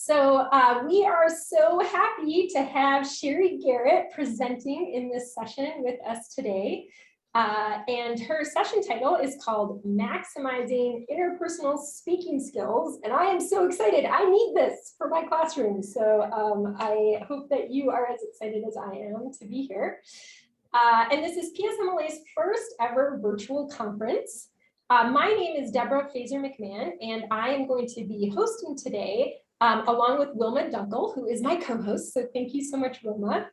We are so happy to have Cherie Garrett presenting in this session with us today. And her session title is called Maximizing Interpersonal Speaking Skills. And I am so excited. I need this for my classroom. So I hope that you are as excited as I am to be here. And this is PSMLA's first ever virtual conference. My name is Deborah Fazer-McMahon, and I am going to be hosting today along with Wilma Dunkel, who is my co-host. So thank you so much, Wilma.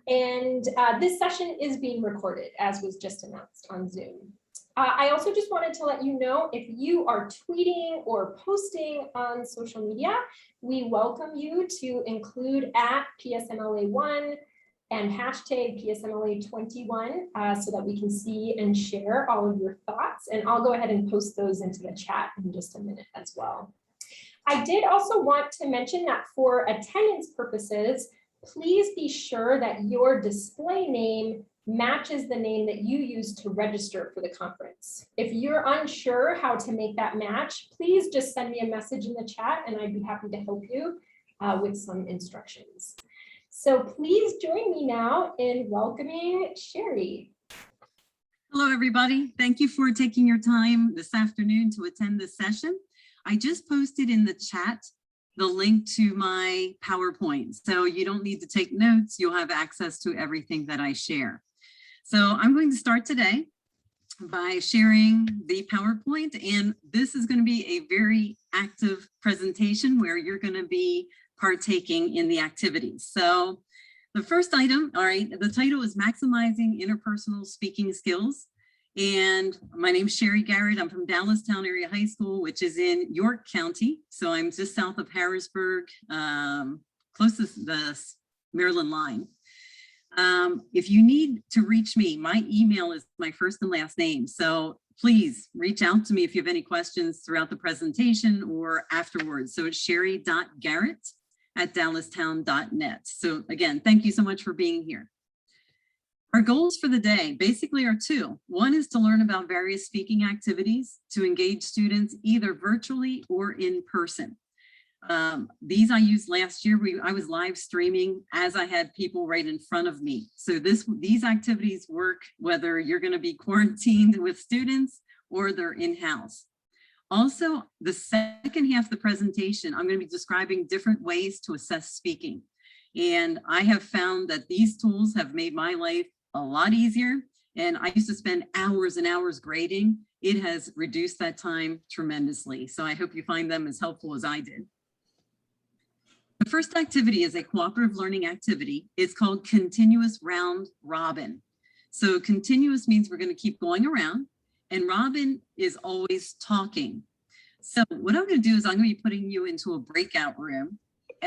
And this session is being recorded, as was just announced on Zoom. I also just wanted to let you know, if you are tweeting or posting on social media, we welcome you to include @PSMLA1 and hashtag PSMLA21 so that we can see and share all of your thoughts. And I'll go ahead and post those into the chat in just a minute as well. I did also want to mention that for attendance purposes, please be sure that your display name matches the name that you use to register for the conference. If you're unsure how to make that match, please just send me a message in the chat and I'd be happy to help you with some instructions. So please join me now in welcoming Cherie. Hello, everybody. Thank you for taking your time this afternoon to attend this session. I just posted in the chat the link to my PowerPoint. So you don't need to take notes. You'll have access to everything that I share. So I'm going to start today by sharing the PowerPoint. And this is going to be a very active presentation where you're going to be partaking in the activities. So the first item, all right, the title is Maximizing Interpersonal Speaking Skills. And my name is Cherie Garrett. I'm from Dallastown Area High School, which is in York County. So I'm just south of Harrisburg, close to the Maryland line. If you need to reach me, my email is my first and last name. So please reach out to me if you have any questions throughout the presentation or afterwards. So it's cherie.garrett@dallastown.net. So again, thank you so much for being here. Our goals for the day basically are two. One is to learn about various speaking activities to engage students either virtually or in person. These I used last year. I was live streaming as I had people right in front of me. So these activities work whether you're going to be quarantined with students or they're in-house. Also, the second half of the presentation, I'm going to be describing different ways to assess speaking. And I have found that these tools have made my life a lot easier. And I used to spend hours and hours grading. It has reduced that time tremendously. So I hope you find them as helpful as I did. The first activity is a cooperative learning activity. It's called Continuous Round Robin. So continuous means we're going to keep going around, and Robin is always talking. So what I'm going to do is I'm going to be putting you into a breakout room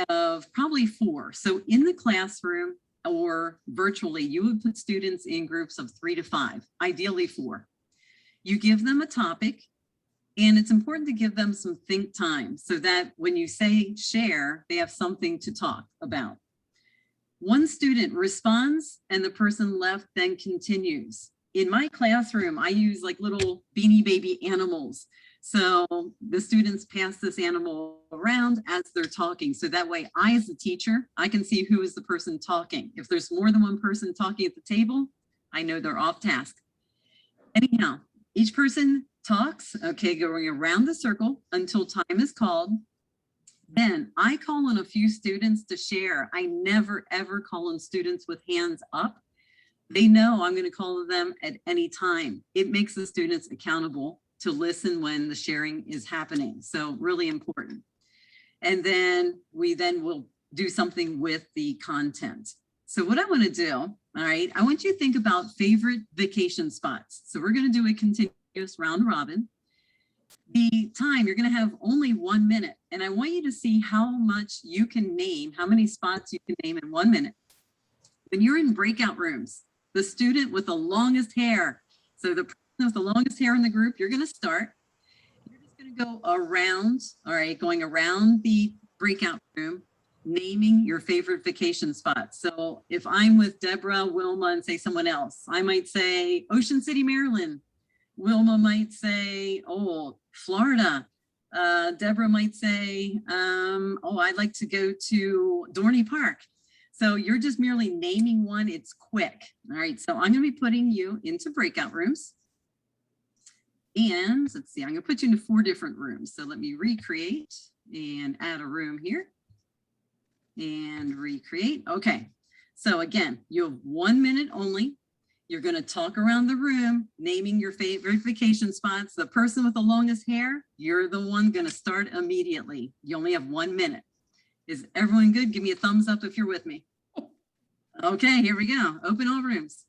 of probably 4. So in the classroom or virtually, you would put students in groups of 3 to 5, ideally 4. You give them a topic, and it's important to give them some think time so that when you say share, they have something to talk about. One student responds and the person left then continues. In my classroom, I use like little Beanie Baby animals. So the students pass this animal around as they're talking. So that way I, as the teacher, I can see who is the person talking. If there's more than one person talking at the table, I know they're off task. Anyhow, each person talks, okay, going around the circle until time is called. Then I call on a few students to share. I never, ever call on students with hands up. They know I'm going to call them at any time. It makes the students accountable to listen when the sharing is happening. So really important. And then we will do something with the content. So what I want to do, all right, I want you to think about favorite vacation spots. So we're going to do a continuous round robin. The time, you're going to have only 1 minute. And I want you to see how much you can name, how many spots you can name in 1 minute. When you're in breakout rooms, the student with the longest hair, so the person with the longest hair in the group, you're going to start. You're just going to go around, all right, going around the breakout room, naming your favorite vacation spots. So if I'm with Deborah, Wilma, and say someone else, I might say Ocean City, Maryland. Wilma might say, oh, Florida. Deborah might say, oh, I'd like to go to Dorney Park. So you're just merely naming one, it's quick. All right, so I'm gonna be putting you into breakout rooms. And let's see, I'm gonna put you into 4 different rooms. So let me recreate and add a room here and recreate. Okay, so again, you have 1 minute only. You're gonna talk around the room, naming your favorite vacation spots. The person with the longest hair, you're the one gonna start immediately. You only have 1 minute. Is everyone good? Give me a thumbs up if you're with me. Okay, here we go. Open all rooms.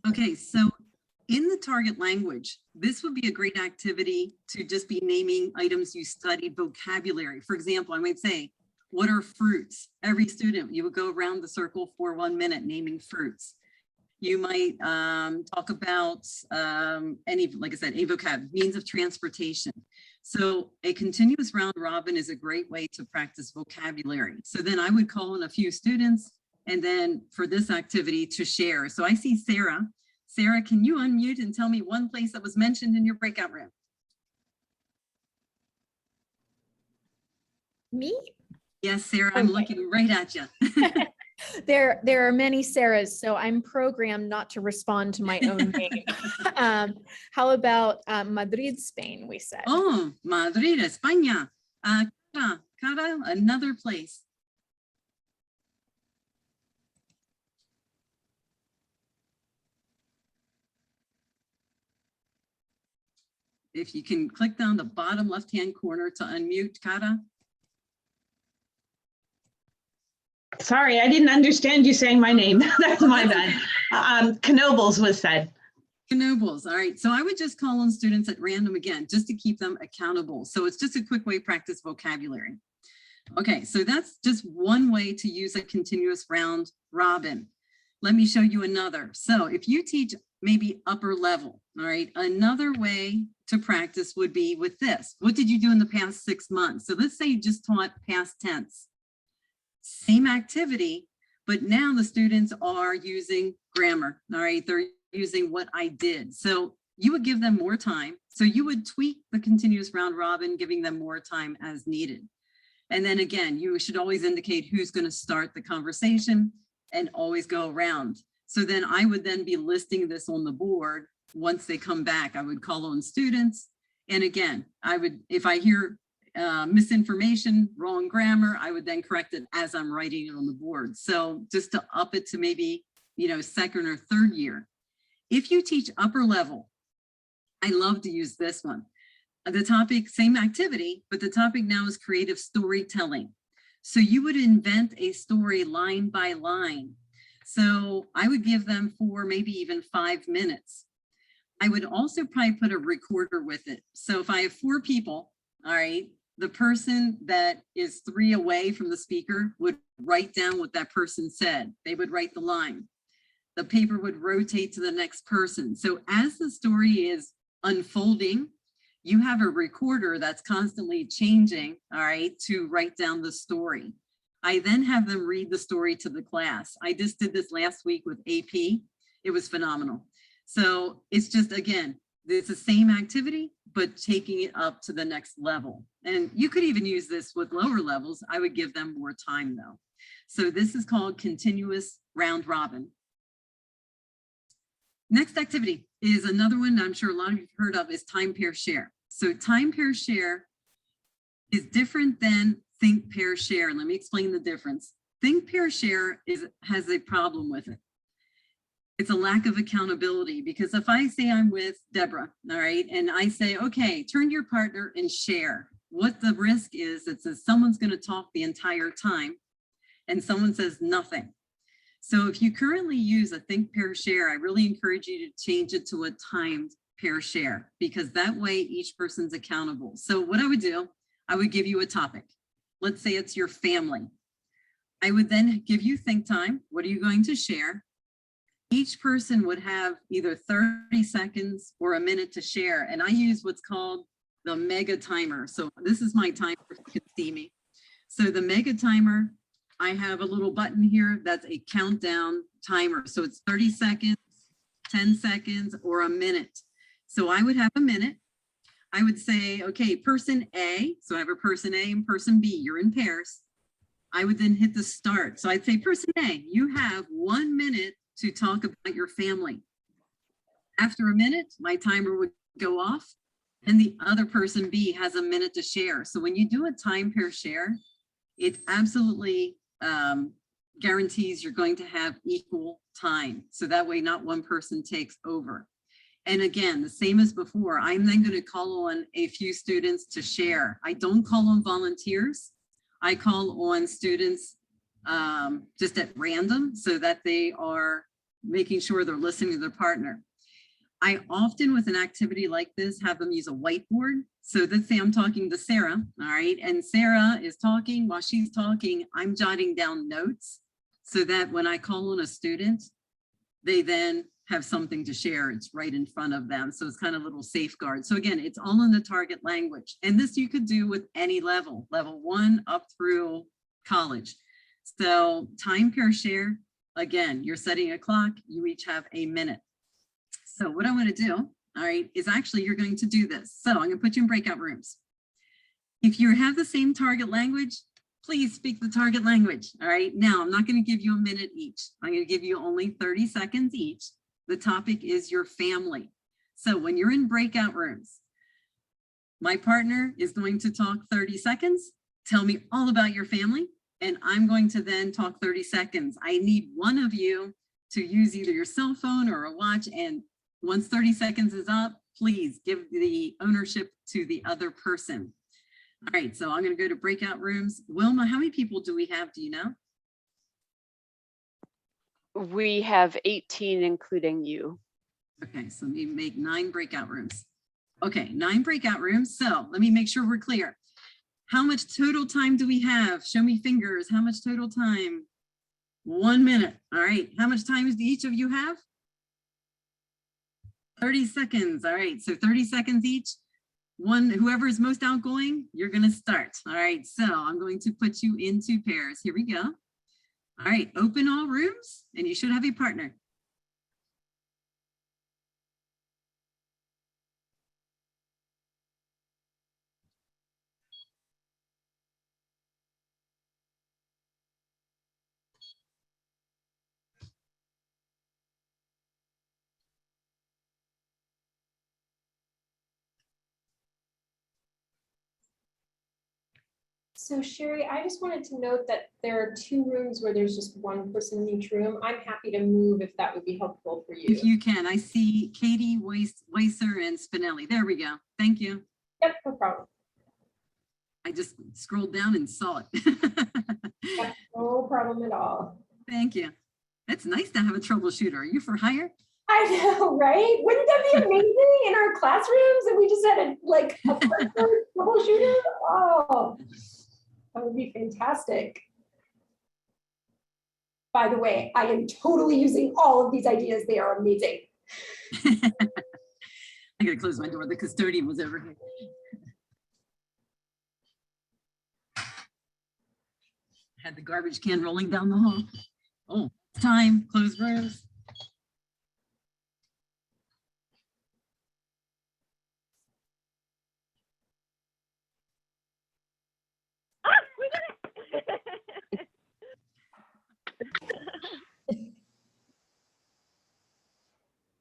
Okay, so in the target language, this would be a great activity to just be naming items you studied, vocabulary. For example, I might say, what are fruits? Every student, you would go around the circle for 1 minute naming fruits. You might talk about any, like I said, a vocab, means of transportation. So a continuous round robin is a great way to practice vocabulary. So then I would call in a few students and then for this activity to share. So I see Sarah. Sarah, can you unmute and tell me one place that was mentioned in your breakout room? Me? Yes, Sarah, I'm looking right at you. There are many Sarahs, so I'm programmed not to respond to my own name. How about Madrid, Spain, we said. Oh, Madrid, España. Cara, another place. If you can click down the bottom left-hand corner to unmute, Cara. Sorry, I didn't understand you saying my name. That's my bad. Knobles was said. Knobles, all right. So I would just call on students at random again, just to keep them accountable. So it's just a quick way to practice vocabulary. Okay, so that's just one way to use a continuous round robin. Let me show you another. So if you teach maybe upper level, all right, another way to practice would be with this. What did you do in the past 6 months? So let's say you just taught past tense. Same activity, but now the students are using grammar, all right? They're using what I did. So you would give them more time. So you would tweak the continuous round robin, giving them more time as needed. And then again, you should always indicate who's going to start the conversation and always go around. So then I would then be listing this on the board. Once they come back, I would call on students. And again, I would, if I hear misinformation, wrong grammar, I would then correct it as I'm writing it on the board. So just to up it to maybe, second or third year. If you teach upper level, I love to use this one. The topic, same activity, but the topic now is creative storytelling. So you would invent a story line by line. So I would give them for maybe even 5 minutes. I would also probably put a recorder with it. So if I have 4 people, all right, the person that is 3 away from the speaker would write down what that person said. They would write the line. The paper would rotate to the next person. So as the story is unfolding, you have a recorder that's constantly changing, all right, to write down the story. I then have them read the story to the class. I just did this last week with AP. It was phenomenal. So it's just, again, it's the same activity, but taking it up to the next level. And you could even use this with lower levels. I would give them more time though. So this is called continuous round robin. Next activity is another one I'm sure a lot of you have heard of, is time, pair, share. So time, pair, share is different than think, pair, share. Let me explain the difference. Think, pair, share has a problem with it. It's a lack of accountability, because if I say I'm with Deborah, all right, and I say, okay, turn to your partner and share. What the risk is, it says someone's going to talk the entire time and someone says nothing. So if you currently use a think, pair, share, I really encourage you to change it to a timed pair share, because that way each person's accountable. So what I would do, I would give you a topic. Let's say it's your family. I would then give you think time. What are you going to share? Each person would have either 30 seconds or a minute to share. And I use what's called the mega timer. So this is my timer, if you can see me. So the mega timer, I have a little button here that's a countdown timer. So it's 30 seconds, 10 seconds, or a minute. So I would have a minute. I would say, okay, person A. So I have a person A and person B, you're in pairs. I would then hit the start. So I'd say, person A, you have 1 minute to talk about your family. After a minute, my timer would go off and the other person B has a minute to share. So when you do a time pair share, it absolutely guarantees you're going to have equal time. So that way not one person takes over. And again, the same as before, I'm then going to call on a few students to share. I don't call on volunteers. I call on students just at random so that they are making sure they're listening to their partner. I often, with an activity like this, have them use a whiteboard. So let's say I'm talking to Sarah, all right, and Sarah is talking. While she's talking, I'm jotting down notes so that when I call on a student, they then have something to share. It's right in front of them. So it's kind of a little safeguard. So again, it's all in the target language. And this you could do with any level, level 1 up through college. So time pair share, again, you're setting a clock, you each have a minute. So what I want to do, all right, is actually you're going to do this. So I'm going to put you in breakout rooms. If you have the same target language, please speak the target language. All right, now I'm not going to give you a minute each. I'm going to give you only 30 seconds each. The topic is your family. So when you're in breakout rooms, my partner is going to talk 30 seconds, tell me all about your family, and I'm going to then talk 30 seconds. I need one of you to use either your cell phone or a watch, and once 30 seconds is up, please give the ownership to the other person. All right, so I'm going to go to breakout rooms. Wilma, how many people do we have? Do you know? We have 18, including you. Okay, so let me make 9 breakout rooms. Okay, 9 breakout rooms. So let me make sure we're clear. How much total time do we have? Show me fingers. How much total time? 1 minute. All right. How much time do each of you have? 30 seconds. All right. So 30 seconds each. Whoever is most outgoing, you're going to start. All right. So I'm going to put you into pairs. Here we go. All right. Open all rooms and you should have a partner. So Cherie, I just wanted to note that there are 2 rooms where there's just 1 person in each room. I'm happy to move if that would be helpful for you. If you can, I see Katie, Weiser, and Spinelli. There we go. Thank you. Yep, no problem. I just scrolled down and saw it. Yep, no problem at all. Thank you. It's nice to have a troubleshooter. Are you for hire? I know, right? Wouldn't that be amazing in our classrooms if we just had a partner troubleshooter? Oh, that would be fantastic. By the way, I am totally using all of these ideas. They are amazing. I gotta close my door. The custodian was over here. Had the garbage can rolling down the hall. Oh, time, close rooms.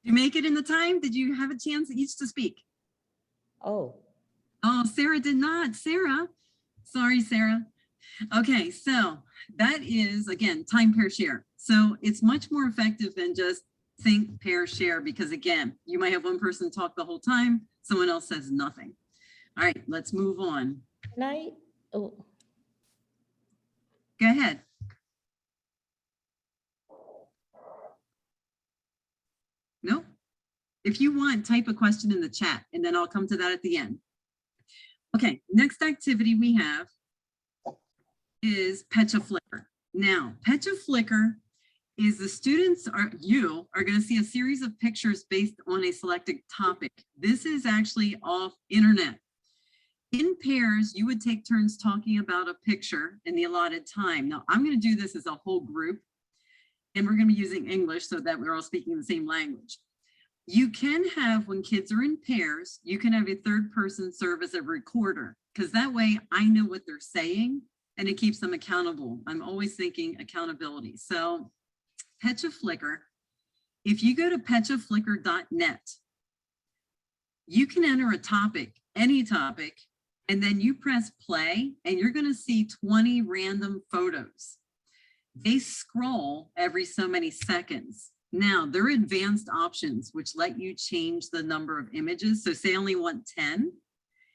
You make it in the time? Did you have a chance each to speak? Oh, Oh, Sarah did not. Sarah, sorry, Sarah. Okay, so that is, again, time, pair, share. So it's much more effective than just think, pair, share, because again, you might have one person talk the whole time, someone else says nothing. All right, let's move on. can I? Oh, Go ahead. Nope. If you want, type a question in the chat and then I'll come to that at the end. Okay, next activity we have is Pecha Flicker. Now, Pecha Flicker is the students you are going to see a series of pictures based on a selected topic. This is actually off internet. In pairs, you would take turns talking about a picture in the allotted time. Now, I'm going to do this as a whole group, and we're going to be using English so that we're all speaking the same language. You can have, when kids are in pairs, you can have a third person serve as a recorder, because that way I know what they're saying and it keeps them accountable. I'm always thinking accountability. So Pecha Flicker, if you go to pechaflicker.net, you can enter a topic, any topic, and then you press play and you're going to see 20 random photos. They scroll every so many seconds. Now, there are advanced options which let you change the number of images. So say I only want 10,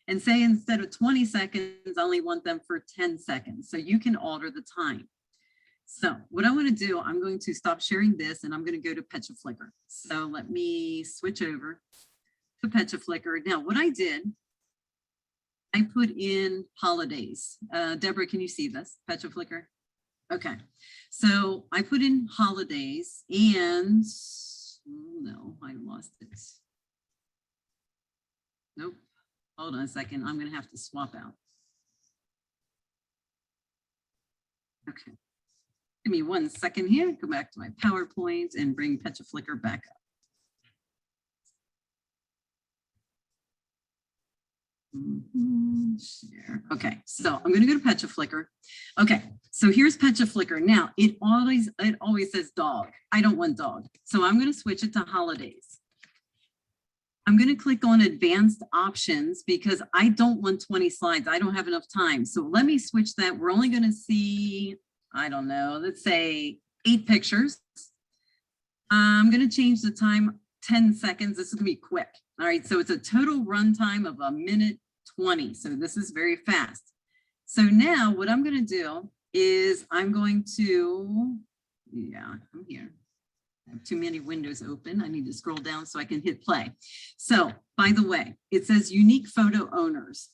and say instead of 20 seconds, I only want them for 10 seconds. So you can alter the time. So what I want to do, I'm going to stop sharing this and I'm going to go to Pecha Flicker. So let me switch over to Pecha Flicker. Now, what I did, I put in holidays. Deborah, can you see this, Pecha Flicker? Okay, so I put in holidays and, oh no, I lost it. Nope, hold on a second. I'm gonna have to swap out. Okay, give me 1 second here. Go back to my PowerPoint and bring Pecha Flicker back up. Share. Okay, so I'm going to go to Pecha Flicker. Okay, so here's Pecha Flicker. Now it always says dog. I don't want dog, so I'm going to switch it to holidays. I'm going to click on advanced options because I don't want 20 slides. I don't have enough time. So let me switch that. We're only going to see, I don't know, let's say 8 pictures. I'm going to change the time 10 seconds. This is going to be quick. All right, so it's a total run time of 1:20. So this is very fast. So now what I'm going to do is I'm going to, I'm here. I have too many windows open. I need to scroll down so I can hit play. So by the way, it says unique photo owners.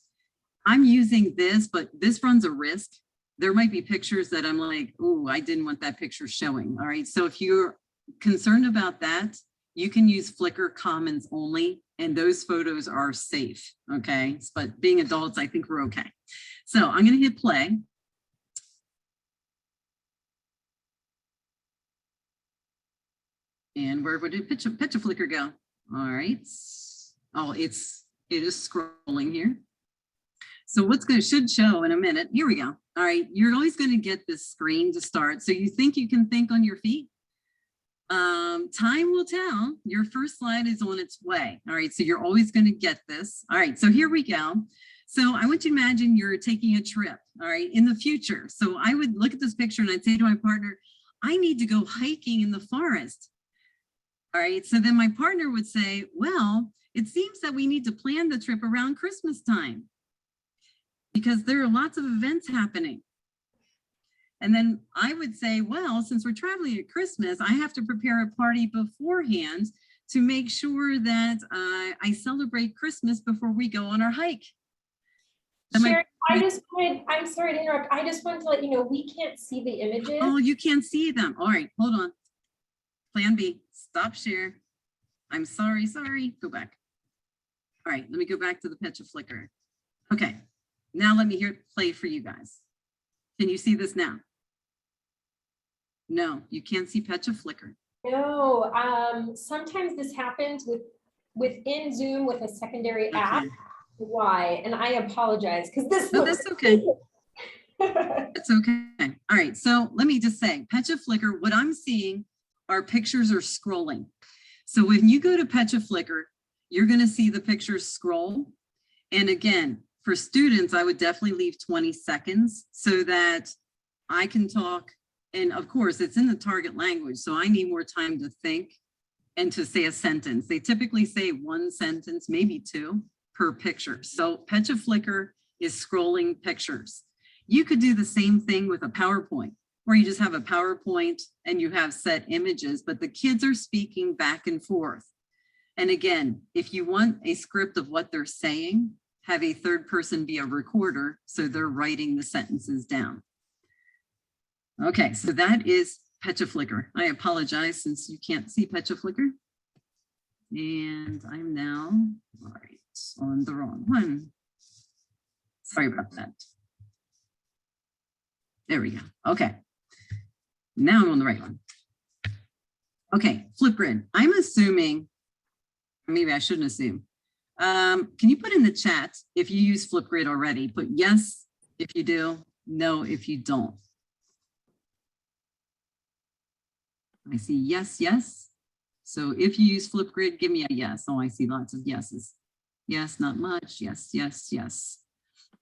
I'm using this, but this runs a risk. There might be pictures that I'm like, oh, I didn't want that picture showing. All right, so if you're concerned about that, you can use Flickr Commons only, and those photos are safe, okay? But being adults, I think we're okay. So I'm gonna hit play. And where would Pecha Flicker go? All right. Oh, it is scrolling here. So what's going should show in a minute. Here we go. All right, you're always going to get this screen to start. So you think you can think on your feet? Time will tell. Your first slide is on its way. All right, so you're always going to get this. All right, so here we go. So I want you to imagine you're taking a trip, all right, in the future. So I would look at this picture and I'd say to my partner, I need to go hiking in the forest. All right, so then my partner would say, well, it seems that we need to plan the trip around Christmas time because there are lots of events happening. And then I would say, well, since we're traveling at Christmas, I have to prepare a party beforehand to make sure that I celebrate Christmas before we go on our hike. Cherie, I'm sorry to interrupt. I just wanted to let you know, we can't see the images. Oh, you can't see them. All right, hold on. Plan B, stop share. I'm sorry, go back. All right, let me go back to the Pecha Flicker. Okay, now let me hear it play for you guys. Can you see this now? No, you can't see Pecha Flicker. No, sometimes this happens within Zoom with a secondary app. Okay. Why? And I apologize because this No, looks that's okay. It's okay. All right. So let me just say, Pecha Flicker, what I'm seeing are pictures are scrolling. So when you go to Pecha Flicker, you're going to see the pictures scroll. And again, for students, I would definitely leave 20 seconds so that I can talk. And of course, it's in the target language. So I need more time to think and to say a sentence. They typically say one sentence, maybe two per picture. So Pecha Flicker is scrolling pictures. You could do the same thing with a PowerPoint, where you just have a PowerPoint and you have set images, but the kids are speaking back and forth. And again, if you want a script of what they're saying, have a third person be a recorder, so they're writing the sentences down. Okay, so that is Pecha Flicker. I apologize since you can't see Pecha Flicker. And I'm now, all right, on the wrong one. Sorry about that. There we go. Okay. Now I'm on the right one. Okay, Flipgrid. I'm assuming, maybe I shouldn't assume. Can you put in the chat if you use Flipgrid already? Put yes if you do, no if you don't. I see yes, yes. So if you use Flipgrid, give me a yes. Oh, I see lots of yeses. Yes, not much. Yes, yes, yes.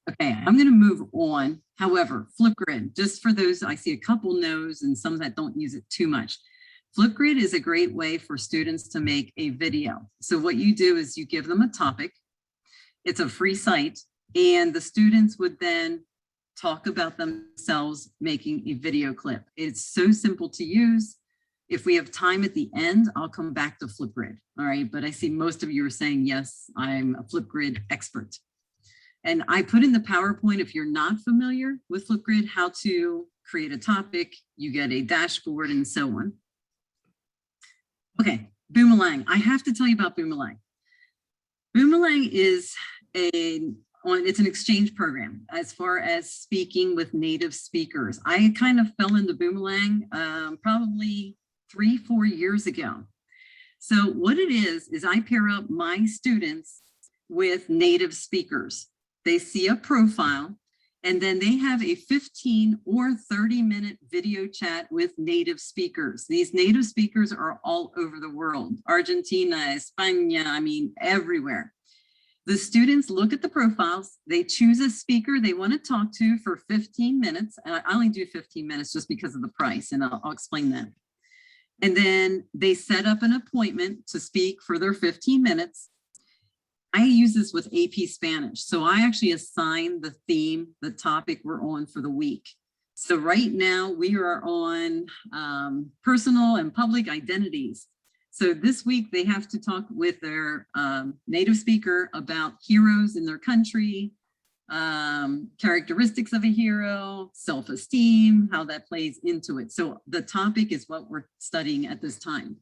Okay, I'm going to move on. However, Flipgrid, just for those, I see a couple no's and some that don't use it too much. Flipgrid is a great way for students to make a video. So what you do is you give them a topic. It's a free site, and the students would then talk about themselves making a video clip. It's so simple to use. If we have time at the end, I'll come back to Flipgrid. All right, but I see most of you are saying, yes, I'm a Flipgrid expert. And I put in the PowerPoint, if you're not familiar with Flipgrid, how to create a topic, you get a dashboard and so on. Okay, Boomalang. I have to tell you about Boomalang. Boomalang is it's an exchange program as far as speaking with native speakers. I kind of fell into Boomalang probably 3-4 years ago. So what it is I pair up my students with native speakers. They see a profile, and then they have a 15 or 30-minute video chat with native speakers. These native speakers are all over the world, Argentina, España, I mean, everywhere. The students look at the profiles, they choose a speaker they want to talk to for 15 minutes. And I only do 15 minutes just because of the price, and I'll explain that. And then they set up an appointment to speak for their 15 minutes. I use this with AP Spanish. So I actually assign the theme, the topic we're on for the week. So right now we are on personal and public identities. So this week they have to talk with their native speaker about heroes in their country, characteristics of a hero, self-esteem, how that plays into it. So the topic is what we're studying at this time.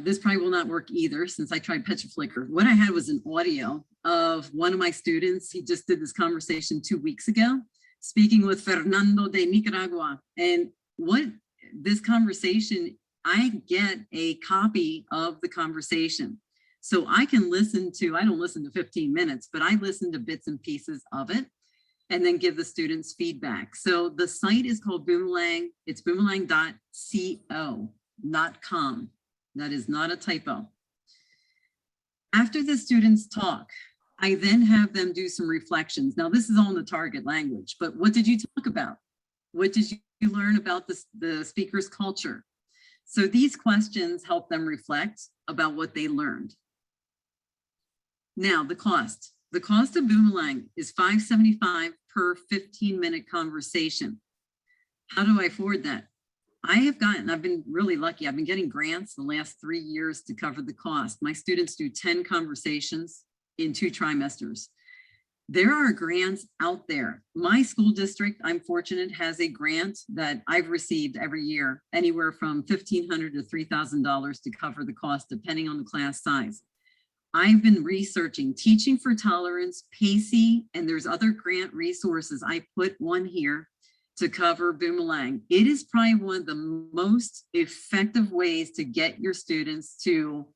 This probably will not work either since I tried Pecha Flicker. What I had was an audio of one of my students. He just did this conversation 2 weeks ago, speaking with Fernando de Nicaragua. And what this conversation, I get a copy of the conversation. So I can listen to, I don't listen to 15 minutes, but I listen to bits and pieces of it and then give the students feedback. So the site is called Boomalang. It's boomalang.co, not com. That is not a typo. After the students talk, I then have them do some reflections. Now this is all in the target language, but what did you talk about? What did you learn about the speaker's culture? So these questions help them reflect about what they learned. Now the cost. The cost of Boomalang is $5.75 per 15-minute conversation. How do I afford that? I've been really lucky. I've been getting grants the last 3 years to cover the cost. My students do 10 conversations in 2 trimesters. There are grants out there. My school district, I'm fortunate, has a grant that I've received every year, anywhere from $1,500 to $3,000 to cover the cost, depending on the class size. I've been researching Teaching for Tolerance, PACE, and there's other grant resources. I put one here to cover Boomalang. It is probably one of the most effective ways to get your students to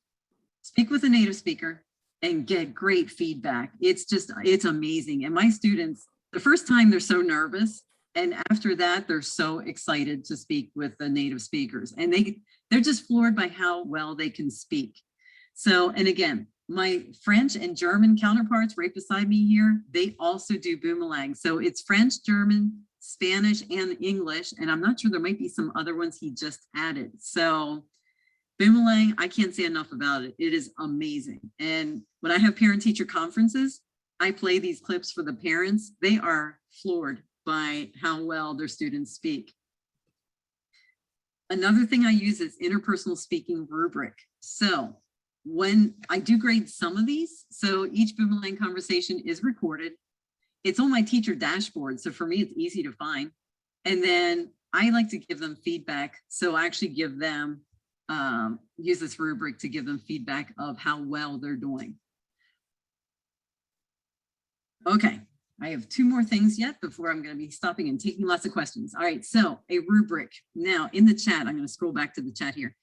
speak with a native speaker and get great feedback. It's amazing. And my students, the first time they're so nervous, and after that, they're so excited to speak with the native speakers. And they're just floored by how well they can speak. So, and again, my French and German counterparts right beside me here, they also do Boomalang. So it's French, German, Spanish, and English. And I'm not sure, there might be some other ones he just added. So Boomalang, I can't say enough about it. It is amazing. And when I have parent-teacher conferences, I play these clips for the parents. They are floored by how well their students speak. Another thing I use is interpersonal speaking rubric. So when I do grade some of these, so each Boomalang conversation is recorded. It's on my teacher dashboard. So for me, it's easy to find. And then I like to give them feedback. So I actually give them, use this rubric to give them feedback of how well they're doing. Okay, I have two more things yet before I'm going to be stopping and taking lots of questions. All right, so a rubric. Now in the chat, I'm going to scroll back to the chat here.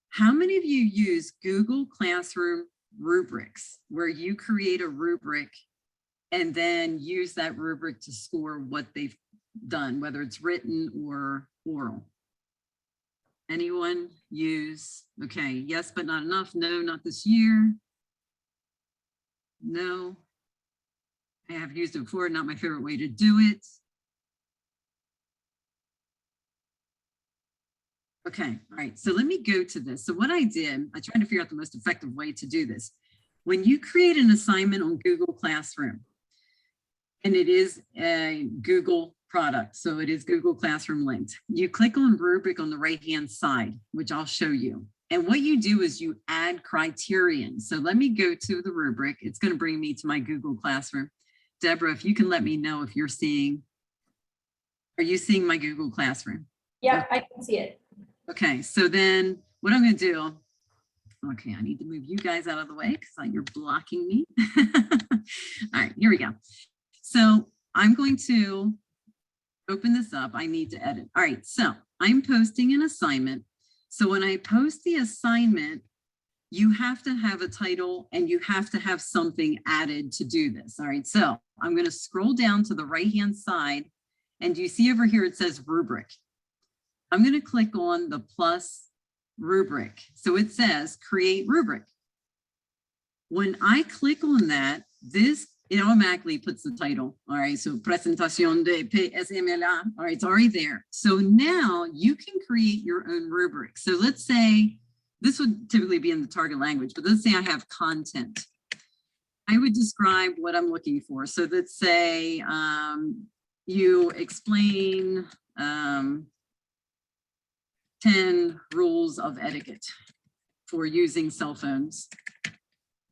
How many of you use Google Classroom rubrics where you create a rubric and then use that rubric to score what they've done, whether it's written or oral? Anyone use? Okay, yes, but not enough. No, not this year. No. I have used it before, not my favorite way to do it. Okay, all right, so let me go to this. So what I did, I tried to figure out the most effective way to do this. When you create an assignment on Google Classroom, and it is a Google product, so it is Google Classroom linked, you click on rubric on the right-hand side, which I'll show you. And what you do is you add criterion. So let me go to the rubric. It's going to bring me to my Google Classroom. Deborah, if you can let me know if you're seeing, are you seeing my Google Classroom? Yep, I can see it. Okay, so then what I'm going to do, okay, I need to move you guys out of the way because you're blocking me. All right, here we go. So I'm going to open this up. I need to edit. All right, so I'm posting an assignment. So when I post the assignment, you have to have a title and you have to have something added to do this. All right, so I'm going to scroll down to the right-hand side, and you see over here it says rubric. I'm going to click on the plus rubric. So it says create rubric. When I click on that, it automatically puts the title. All right, so presentación de PSMLA. All right, it's already there. So now you can create your own rubric. So let's say, this would typically be in the target language, but let's say I have content. I would describe what I'm looking for. So let's say you explain 10 rules of etiquette for using cell phones,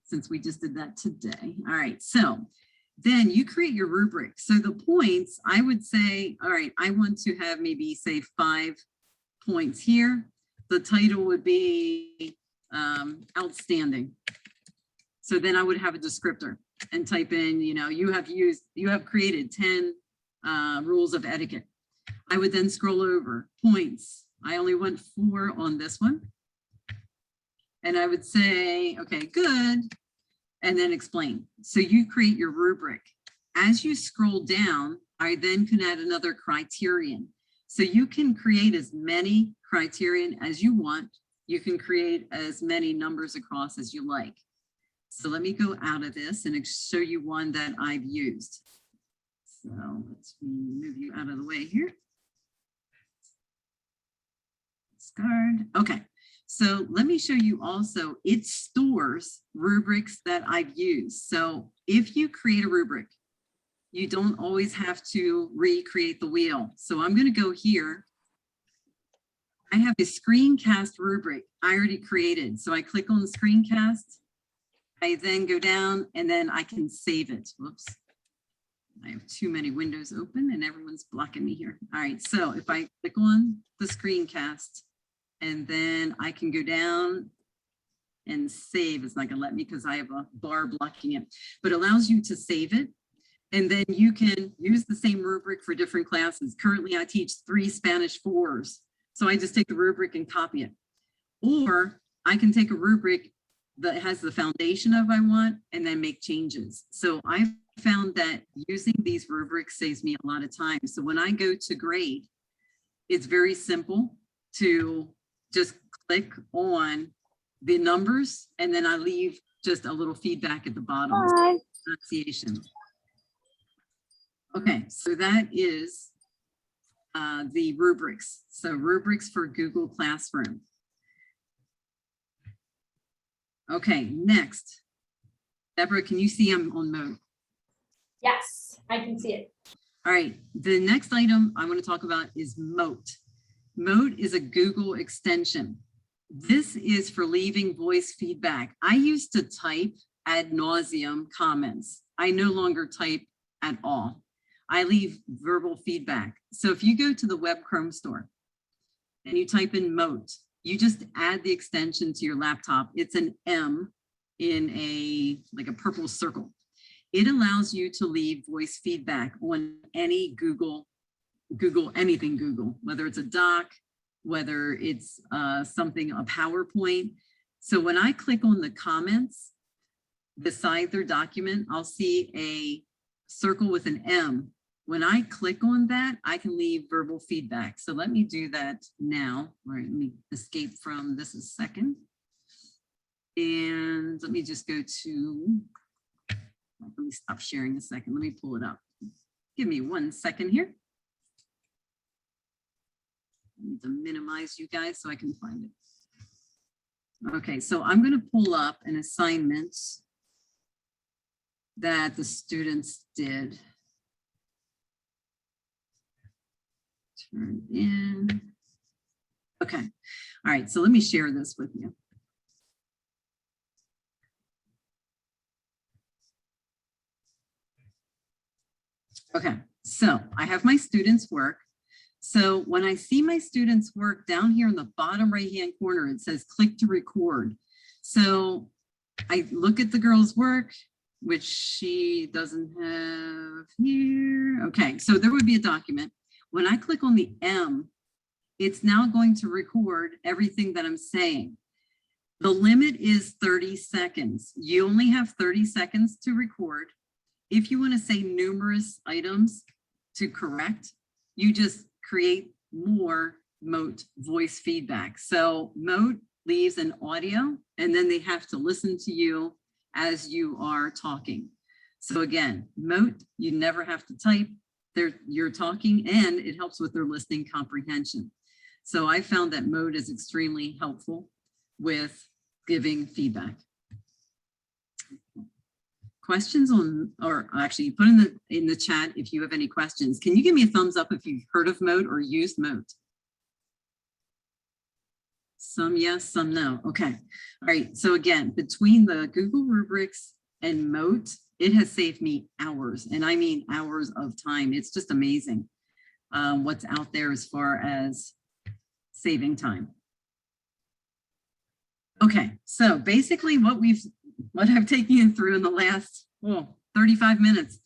since we just did that today. All right, so then you create your rubric. So the points, I would say, all right, I want to have maybe say 5 points here. The title would be outstanding. So then I would have a descriptor and type in, you have created 10 rules of etiquette. I would then scroll over points. I only want 4 on this one. And I would say, okay, good. And then explain. So you create your rubric. As you scroll down, I then can add another criterion. So you can create as many criterion as you want. You can create as many numbers across as you like. So let me go out of this and show you one that I've used. So let's move you out of the way here. Discard. Okay. So let me show you also, it stores rubrics that I've used. So if you create a rubric, you don't always have to recreate the wheel. So I'm going to go here. I have a screencast rubric I already created. So I click on the screencast. I then go down and then I can save it. Whoops. I have too many windows open and everyone's blocking me here. All right. So if I click on the screencast, and then I can go down and save. It's not going to let me because I have a bar blocking it, but it allows you to save it. And then you can use the same rubric for different classes. Currently, I teach 3 Spanish 4s. So I just take the rubric and copy it. Or I can take a rubric that has the foundation of I want and then make changes. So I've found that using these rubrics saves me a lot of time. So when I go to grade, it's very simple to just click on the numbers and then I leave just a little feedback at the bottom. Pronunciation. Okay, so that is the rubrics. So rubrics for Google Classroom. Okay, next. Deborah, can you see I'm on Moat? Yes, I can see it. All right, the next item I want to talk about is Moat. Moat is a Google extension. This is for leaving voice feedback. I used to type ad nauseum comments. I no longer type at all. I leave verbal feedback. So if you go to the web Chrome store and you type in Moat, you just add the extension to your laptop. It's an M in a purple circle. It allows you to leave voice feedback on any anything Google, whether it's a doc, whether it's a PowerPoint. So when I click on the comments beside their document, I'll see a circle with an M. When I click on that, I can leave verbal feedback. So let me do that now. All right, let me escape from this a second. And let me just go to, let me stop sharing a second. Let me pull it up. Give me 1 second here. I need to minimize you guys so I can find it. Okay, so I'm going to pull up an assignment that the students did. Turn in. Okay. All right. So let me share this with you. Okay. So I have my students' work. So when I see my students' work down here in the bottom right-hand corner, it says click to record. So I look at the girl's work, which she doesn't have here. Okay. So there would be a document. When I click on the M, it's now going to record everything that I'm saying. The limit is 30 seconds. You only have 30 seconds to record. If you want to say numerous items to correct, you just create more Moat voice feedback. So Moat leaves an audio and then they have to listen to you as you are talking. So again, Moat, you never have to type. You're talking and it helps with their listening comprehension. So I found that Moat is extremely helpful with giving feedback. Questions on, or actually put in the chat if you have any questions. Can you give me a thumbs up if you've heard of Moat or used Moat? Some yes, some no. Okay. All right. So again, between the Google rubrics and Moat, it has saved me hours, and I mean hours of time. It's just amazing what's out there as far as saving time. Okay, so basically what I've taken you through in the last 35 minutes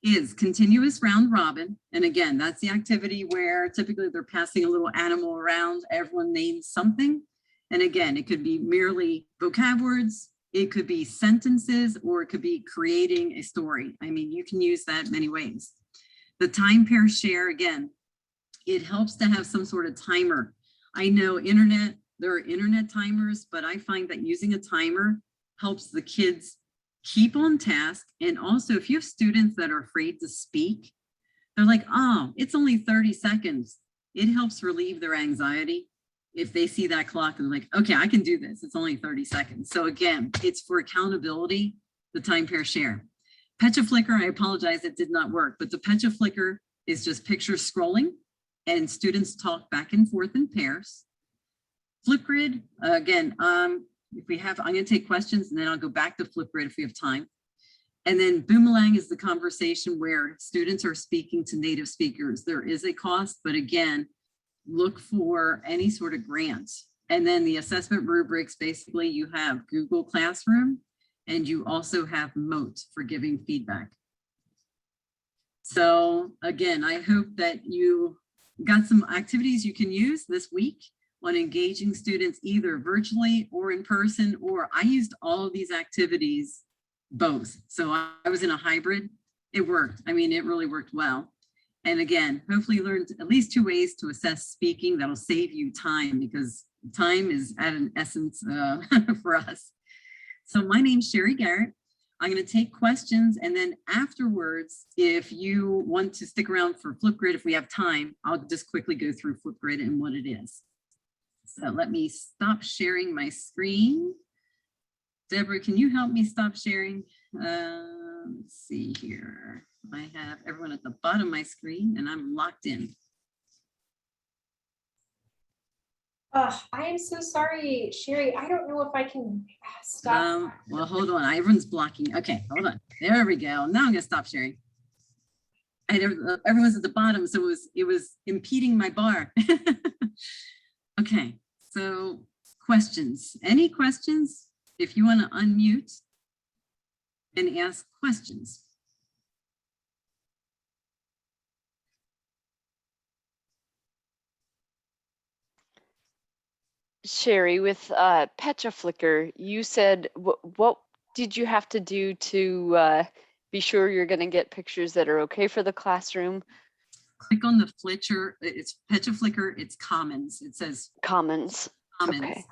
is continuous round robin. And again, that's the activity where typically they're passing a little animal around, everyone names something. And again, it could be merely vocab words, it could be sentences, or it could be creating a story. I mean, you can use that many ways. The time pair share, again, it helps to have some sort of timer. I know there are internet timers, but I find that using a timer helps the kids keep on task. And also if you have students that are afraid to speak, they're like, oh, it's only 30 seconds. It helps relieve their anxiety. If they see that clock and like, okay, I can do this. It's only 30 seconds. So again, it's for accountability, the time pair share. Pecha Flicker, I apologize, it did not work, but the Pecha Flicker is just picture scrolling and students talk back and forth in pairs. Flipgrid, again, if we have, I'm going to take questions and then I'll go back to Flipgrid if we have time. And then Boomalang is the conversation where students are speaking to native speakers. There is a cost, but again, look for any sort of grants. And then the assessment rubrics, basically you have Google Classroom and you also have Moat for giving feedback. So again, I hope that you got some activities you can use this week on engaging students either virtually or in person, or I used all of these activities both. So I was in a hybrid. It worked. I mean, it really worked well. And again, hopefully you learned at least 2 ways to assess speaking that'll save you time, because time is at an essence for us. So my name's Cherie Garrett. I'm going to take questions, and then afterwards, if you want to stick around for Flipgrid, if we have time, I'll just quickly go through Flipgrid and what it is. So let me stop sharing my screen. Deborah, can you help me stop sharing? Let's see here. I have everyone at the bottom of my screen and I'm locked in. I am so sorry, Cherie. I don't know if I can stop. Well, hold on. Everyone's blocking. Okay, hold on. There we go. Now I'm gonna stop sharing. Everyone's at the bottom, so it was impeding my bar. Okay, so questions. Any questions? If you want to unmute and ask questions. Cherie, with Pecha Flicker, you said, what did you have to do to be sure you're going to get pictures that are okay for the classroom? Click on the Flicker. It's Pecha Flicker. It's Commons. It says Commons. Commons. Okay.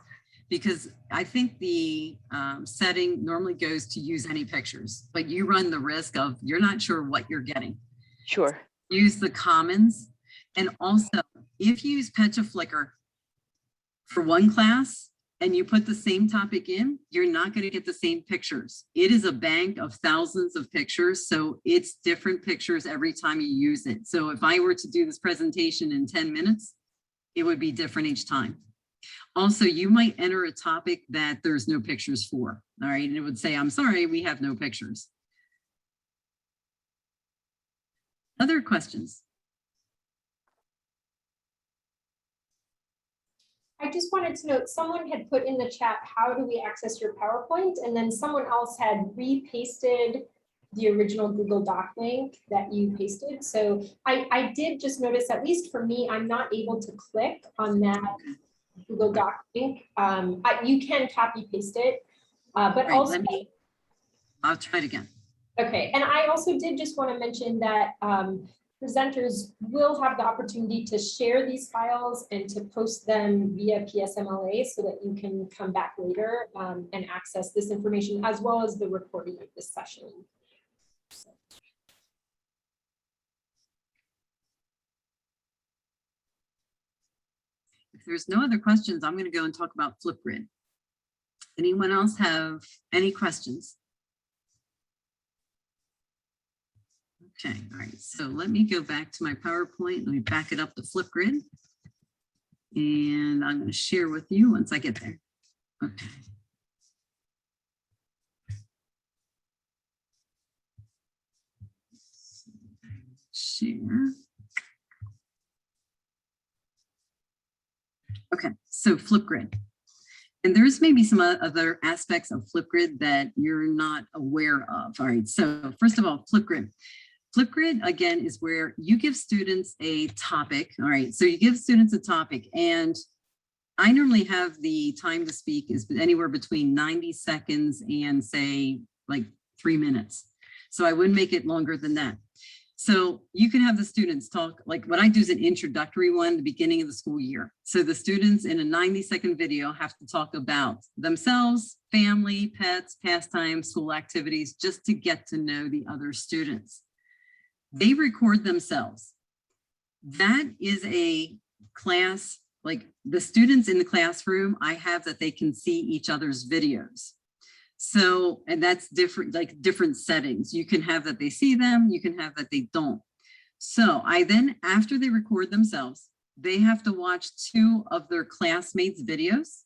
Because I think the setting normally goes to use any pictures, but you run the risk of you're not sure what you're getting. Sure. Use the Commons. And also, if you use Pecha Flicker for one class and you put the same topic in, you're not going to get the same pictures. It is a bank of thousands of pictures, so it's different pictures every time you use it. So if I were to do this presentation in 10 minutes, it would be different each time. Also, you might enter a topic that there's no pictures for, all right? And it would say, I'm sorry, we have no pictures. Other questions? I just wanted to note, someone had put in the chat, how do we access your PowerPoint? And then someone else had repasted the original Google Doc link that you pasted. So I did just notice, at least for me, I'm not able to click on that Google Doc link. You can copy paste it, but Right, also. I'll try it again. Okay, and I also did just want to mention that presenters will have the opportunity to share these files and to post them via PSMLA so that you can come back later and access this information, as well as the recording of this session. If there's no other questions, I'm going to go and talk about Flipgrid. Anyone else have any questions? Okay, all right, so let me go back to my PowerPoint. Let me back it up to Flipgrid. And I'm going to share with you once I get there. Okay. Share. Okay, so Flipgrid. And there's maybe some other aspects of Flipgrid that you're not aware of. All right, so first of all, Flipgrid. Flipgrid, again, is where you give students a topic. All right, so you give students a topic, and I normally have the time to speak is anywhere between 90 seconds and say like 3 minutes. So I wouldn't make it longer than that. So you can have the students talk, like what I do is an introductory one, the beginning of the school year. So the students in a 90-second video have to talk about themselves, family, pets, pastimes, school activities, just to get to know the other students. They record themselves. That is a class, like the students in the classroom, I have that they can see each other's videos. So, and that's different, like different settings. You can have that they see them, you can have that they don't. So I then, after they record themselves, they have to watch 2 of their classmates' videos,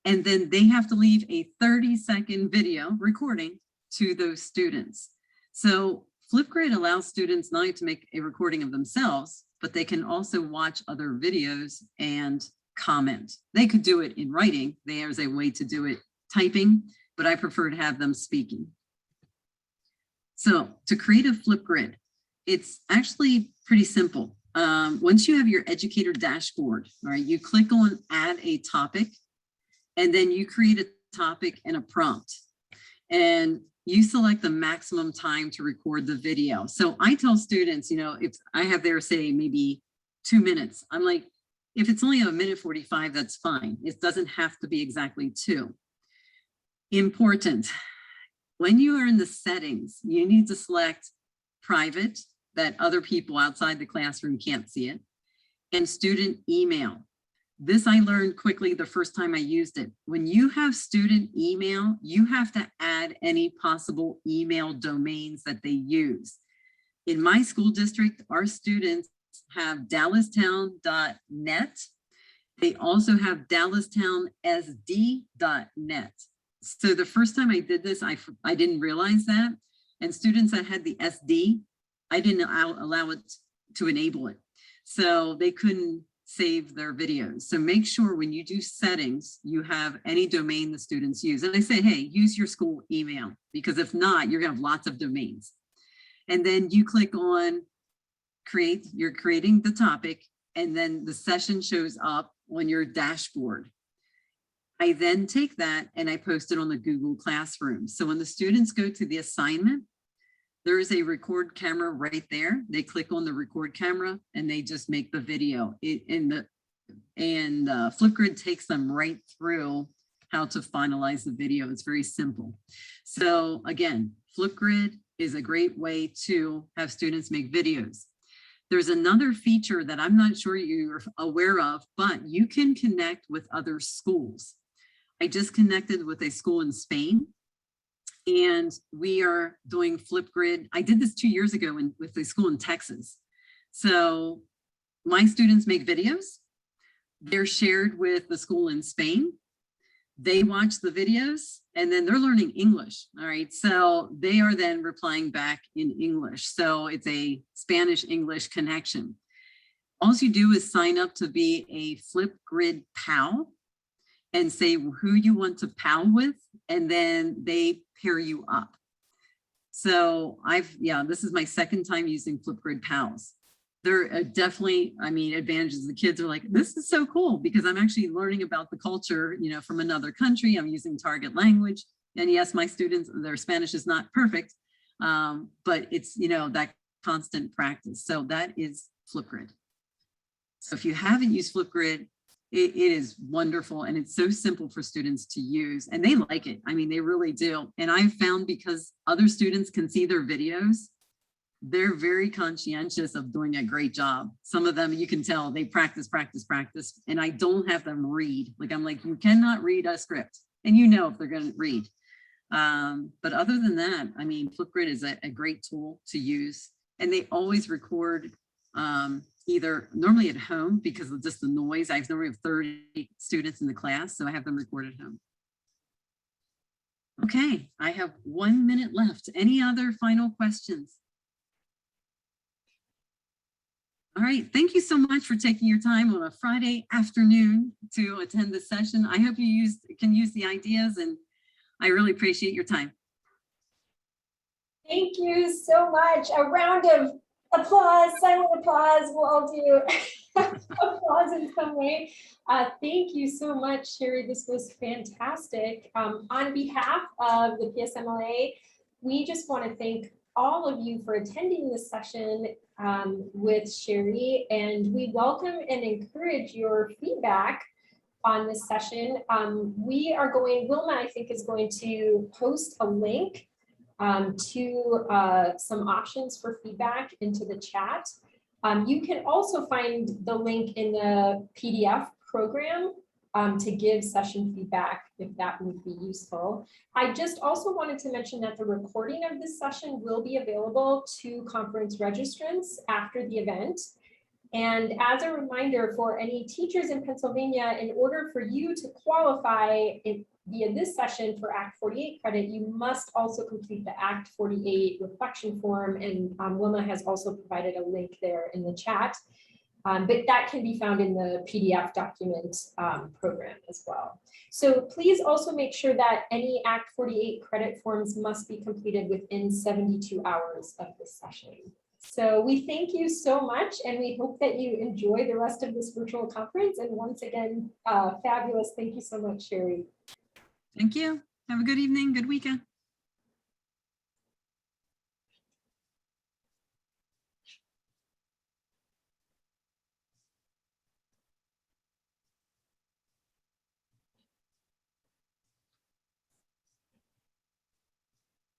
and then they have to leave a 30-second video recording to those students. So Flipgrid allows students not only to make a recording of themselves, but they can also watch other videos and comment. They could do it in writing. There's a way to do it typing, but I prefer to have them speaking. So to create a Flipgrid, it's actually pretty simple. Once you have your educator dashboard, all right, you click on add a topic, and then you create a topic and a prompt. And you select the maximum time to record the video. So I tell students, you know, if I have there say maybe 2 minutes, I'm like, if it's only a minute 45, that's fine. It doesn't have to be exactly 2. Important, when you are in the settings, you need to select private, that other people outside the classroom can't see it, and student email. This I learned quickly the first time I used it. When you have student email, you have to add any possible email domains that they use. In my school district, our students have dallastown.net. They also have dallastownsd.net. So the first time I did this, I didn't realize that. And students that had the SD, I didn't allow it to enable it. So they couldn't save their videos. So make sure when you do settings, you have any domain the students use. And I say, hey, use your school email, because if not, you're gonna have lots of domains. And then you click on create, you're creating the topic, and then the session shows up on your dashboard. I then take that and I post it on the Google Classroom. So when the students go to the assignment, there is a record camera right there. They click on the record camera and they just make the video. Flipgrid takes them right through how to finalize the video. It's very simple. So again, Flipgrid is a great way to have students make videos. There's another feature that I'm not sure you're aware of, but you can connect with other schools. I just connected with a school in Spain, and we are doing Flipgrid. I did this 2 years ago with a school in Texas. So my students make videos. They're shared with the school in Spain. They watch the videos and then they're learning English. All right. So they are then replying back in English. So it's a Spanish-English connection. All you do is sign up to be a Flipgrid pal and say who you want to pal with, and then they pair you up. So this is my second time using Flipgrid pals. There are definitely, advantages. The kids are like, this is so cool because I'm actually learning about the culture, from another country. I'm using target language. And yes, my students, their Spanish is not perfect, but it's, that constant practice. So that is Flipgrid. So if you haven't used Flipgrid, it is wonderful, and it's so simple for students to use, and they like it. They really do. And I've found because other students can see their videos, they're very conscientious of doing a great job. Some of them, you can tell they practice, and I don't have them read. I'm like, you cannot read a script, and if they're going to read. But other than that, Flipgrid is a great tool to use, and they always record either normally at home because of just the noise. I normally have 30 students in the class, so I have them record at home. Okay, I have 1 minute left. Any other final questions? All right, thank you so much for taking your time on a Friday afternoon to attend this session. I hope you can use the ideas, and I really appreciate your time. Thank you so much. A round of applause, silent applause, we'll all do applause in some way. Thank you so much, Cherie. This was fantastic. On behalf of the PSMLA, we just want to thank all of you for attending this session with Cherie, and we welcome and encourage your feedback on this session. Wilma, I think, is going to post a link to some options for feedback into the chat. You can also find the link in the PDF program to give session feedback if that would be useful. I just also wanted to mention that the recording of this session will be available to conference registrants after the event. And as a reminder for any teachers in Pennsylvania, in order for you to qualify via this session for Act 48 credit, you must also complete the Act 48 reflection form, and Wilma has also provided a link there in the chat. But that can be found in the PDF document program as well. So please also make sure that any Act 48 credit forms must be completed within 72 hours of this session. So we thank you so much, and we hope that you enjoy the rest of this virtual conference. And once again, fabulous. Thank you so much, Cherie. Thank you. Have a good evening, good weekend.